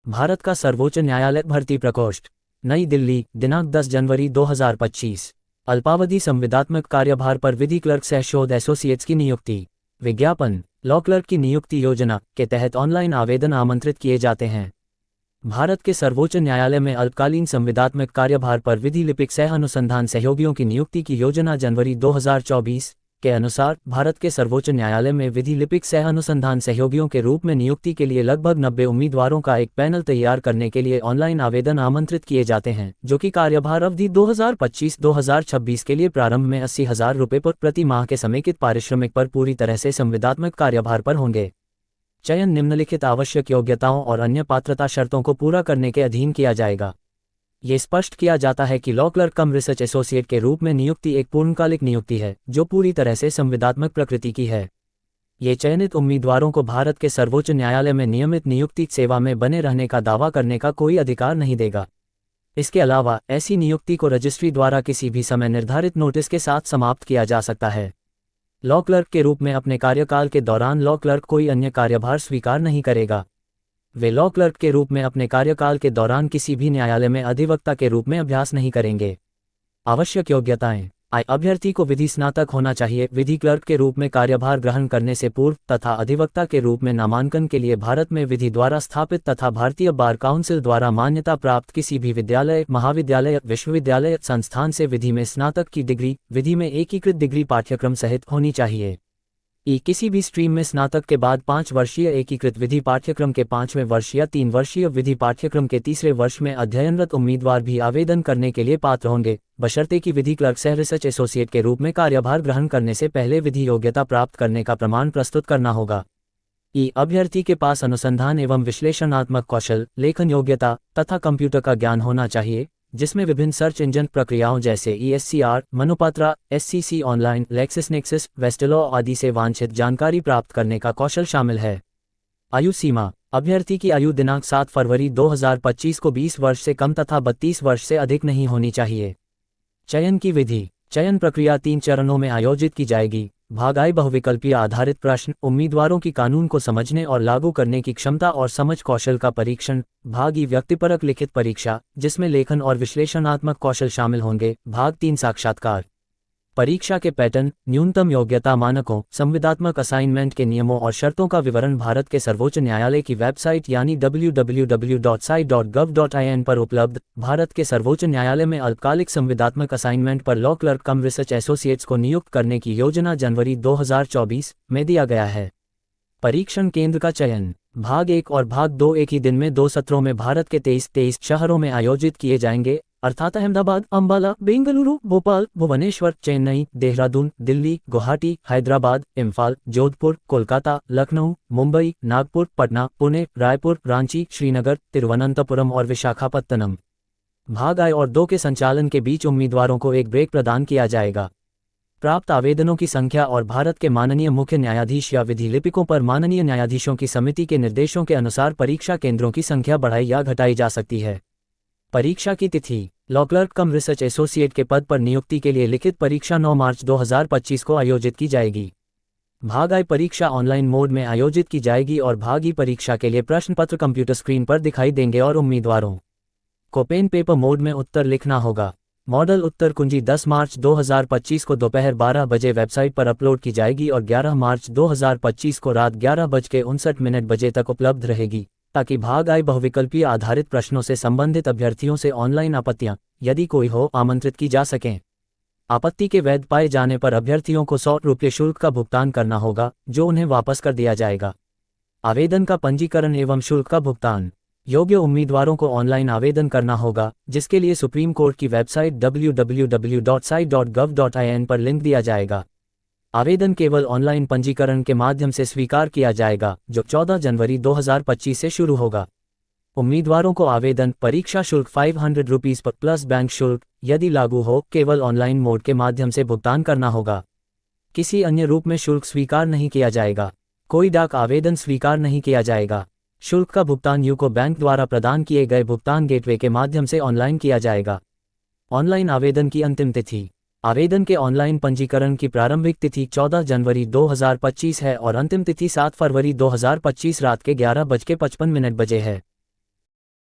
भारत का सर्वोच्च न्यायालय भर्ती प्रकोष्ठ, नई दिल्ली, दिनांक 10 जनवरी 2025। अल्पावधि संविदात्मक कार्यभार पर विधि क्लर्क सह शोध एसोसिएट्स की नियुक्ति। विज्ञापन, लॉ क्लर्क की नियुक्ति योजना के तहत ऑनलाइन आवेदन आमंत्रित किए जाते हैं। भारत के सर्वोच्च न्यायालय में अल्पकालीन संविदात्मक कार्यभार पर विधि लिपिक सह अनुसंधान सहयोगियों की नियुक्ति की योजना जनवरी 2024 के अनुसार भारत के सर्वोच्च न्यायालय में विधि लिपिक सह अनुसंधान सहयोगियों के रूप में नियुक्ति के लिए लगभग 90 उम्मीदवारों का एक पैनल तैयार करने के लिए ऑनलाइन आवेदन आमंत्रित किए जाते हैं, जो कि कार्यभार अवधि 2025-2026 के लिए प्रारंभ में 80,000 रुपये पर प्रति माह के समेकित पारिश्रमिक पर पूरी तरह से संविदात्मक कार्यभार पर होंगे। चयन निम्नलिखित आवश्यक योग्यताओं और अन्य पात्रता शर्तों को पूरा करने के अधीन किया जाएगा। ये स्पष्ट किया जाता है कि लॉ क्लर्क कम रिसर्च एसोसिएट के रूप में नियुक्ति एक पूर्णकालिक नियुक्ति है, जो पूरी तरह से संविदात्मक प्रकृति की है। ये चयनित उम्मीदवारों को भारत के सर्वोच्च न्यायालय में नियमित नियुक्ति सेवा में बने रहने का दावा करने का कोई अधिकार नहीं देगा। इसके अलावा ऐसी नियुक्ति को रजिस्ट्री द्वारा किसी भी समय निर्धारित नोटिस के साथ समाप्त किया जा सकता है। लॉ क्लर्क के रूप में अपने कार्यकाल के दौरान लॉ क्लर्क कोई अन्य कार्यभार स्वीकार नहीं करेगा। वे लॉ क्लर्क के रूप में अपने कार्यकाल के दौरान किसी भी न्यायालय में अधिवक्ता के रूप में अभ्यास नहीं करेंगे। आवश्यक योग्यताएं: अभ्यर्थी को विधि स्नातक होना चाहिए। विधि क्लर्क के रूप में कार्यभार ग्रहण करने से पूर्व तथा अधिवक्ता के रूप में नामांकन के लिए भारत में विधि द्वारा स्थापित तथा भारतीय बार काउंसिल द्वारा मान्यता प्राप्त किसी भी विद्यालय, महाविद्यालय, विश्वविद्यालय संस्थान से विधि में स्नातक की डिग्री, विधि में एकीकृत डिग्री पाठ्यक्रम सहित होनी चाहिए। किसी भी स्ट्रीम में स्नातक के बाद 5 वर्षीय एकीकृत विधि पाठ्यक्रम के 5वें वर्ष या 3 वर्षीय विधि पाठ्यक्रम के तीसरे वर्ष में अध्ययनरत उम्मीदवार भी आवेदन करने के लिए पात्र होंगे, बशर्ते कि विधि क्लर्क सह रिसर्च एसोसिएट के रूप में कार्यभार ग्रहण करने से पहले विधि योग्यता प्राप्त करने का प्रमाण प्रस्तुत करना होगा। अभ्यर्थी के पास अनुसंधान एवं विश्लेषणात्मक कौशल, लेखन योग्यता तथा कंप्यूटर का ज्ञान होना चाहिए, जिसमें विभिन्न सर्च इंजन प्रक्रियाओं जैसे ESCR, मनुपात्रा, SCC ऑनलाइन, लेक्सिसनेक्सिस, वेस्टेलॉ आदि से वांछित जानकारी प्राप्त करने का कौशल शामिल है। आयु सीमा: अभ्यर्थी की आयु दिनांक 7 फरवरी 2025 को 20 वर्ष से कम तथा 32 वर्ष से अधिक नहीं होनी चाहिए। चयन की विधि: चयन प्रक्रिया 3 चरणों में आयोजित की जाएगी। भाग I बहुविकल्पीय आधारित प्रश्न, उम्मीदवारों की कानून को समझने और लागू करने की क्षमता और समझ कौशल का परीक्षण। भाग I व्यक्तिपरक लिखित परीक्षा, जिसमें लेखन और विश्लेषणात्मक कौशल शामिल होंगे। भाग 3 साक्षात्कार। परीक्षा के पैटर्न, न्यूनतम योग्यता मानकों, संविदात्मक असाइनमेंट के नियमों और शर्तों का विवरण भारत के सर्वोच्च न्यायालय की वेबसाइट यानी www.sai.gov.in पर उपलब्ध। भारत के सर्वोच्च न्यायालय में अल्पकालिक संविदात्मक असाइनमेंट पर लॉ क्लर्क कम रिसर्च एसोसिएट्स को नियुक्त करने की योजना जनवरी 2024 में दिया गया है। परीक्षण केंद्र का चयन: भाग 1 और भाग 2 एक ही दिन में 2 सत्रों में भारत के 23 शहरों में आयोजित किए जाएंगे, अर्थात अहमदाबाद, अंबाला, बेंगलुरु, भोपाल, भुवनेश्वर, चेन्नई, देहरादून, दिल्ली, गुवाहाटी, हैदराबाद, इम्फाल, जोधपुर, कोलकाता, लखनऊ, मुंबई, नागपुर, पटना, पुणे, रायपुर, रांची, श्रीनगर, तिरुवनंतपुरम और विशाखापत्तनम। भाग I और 2 के संचालन के बीच उम्मीदवारों को एक ब्रेक प्रदान किया जाएगा। प्राप्त आवेदनों की संख्या और भारत के माननीय मुख्य न्यायाधीश या विधि लिपिकों पर माननीय न्यायाधीशों की समिति के निर्देशों के अनुसार परीक्षा केंद्रों की संख्या बढ़ाई या घटाई जा सकती है। परीक्षा की तिथि: लॉ क्लर्क कम रिसर्च एसोसिएट के पद पर नियुक्ति के लिए लिखित परीक्षा 9 मार्च 2025 को आयोजित की जाएगी। भाग I परीक्षा ऑनलाइन मोड में आयोजित की जाएगी और भाग E परीक्षा के लिए प्रश्न पत्र कंप्यूटर स्क्रीन पर दिखाई देंगे और उम्मीदवारों को पेन पेपर मोड में उत्तर लिखना होगा। मॉडल उत्तर कुंजी 10 मार्च 2025 को दोपहर 12 बजे वेबसाइट पर अपलोड की जाएगी और 11 मार्च 2025 को रात 11:59 बजे तक उपलब्ध रहेगी, ताकि भाग I बहुविकल्पीय आधारित प्रश्नों से संबंधित अभ्यर्थियों से ऑनलाइन आपत्तियां, यदि कोई हो, आमंत्रित की जा सकें। आपत्ति के वैध पाए जाने पर अभ्यर्थियों को 100 रुपये शुल्क का भुगतान करना होगा, जो उन्हें वापस कर दिया जाएगा। आवेदन का पंजीकरण एवं शुल्क का भुगतान: योग्य उम्मीदवारों को ऑनलाइन आवेदन करना होगा, जिसके लिए सुप्रीम कोर्ट की वेबसाइट www.sai.gov.in पर लिंक दिया जाएगा। आवेदन केवल ऑनलाइन पंजीकरण के माध्यम से स्वीकार किया जाएगा, जो 14 जनवरी 2025 से शुरू होगा। उम्मीदवारों को आवेदन परीक्षा शुल्क 500 रुपीज़ पर प्लस बैंक शुल्क, यदि लागू हो, केवल ऑनलाइन मोड के माध्यम से भुगतान करना होगा। किसी अन्य रूप में शुल्क स्वीकार नहीं किया जाएगा। कोई डाक आवेदन स्वीकार नहीं किया जाएगा। शुल्क का भुगतान यूको बैंक द्वारा प्रदान किए गए भुगतान गेटवे के माध्यम से ऑनलाइन किया जाएगा। ऑनलाइन आवेदन की अंतिम तिथि: आवेदन के ऑनलाइन पंजीकरण की प्रारंभिक तिथि 14 जनवरी 2025 है और अंतिम तिथि 7 फरवरी 2025 रात के 11:55 बजे है।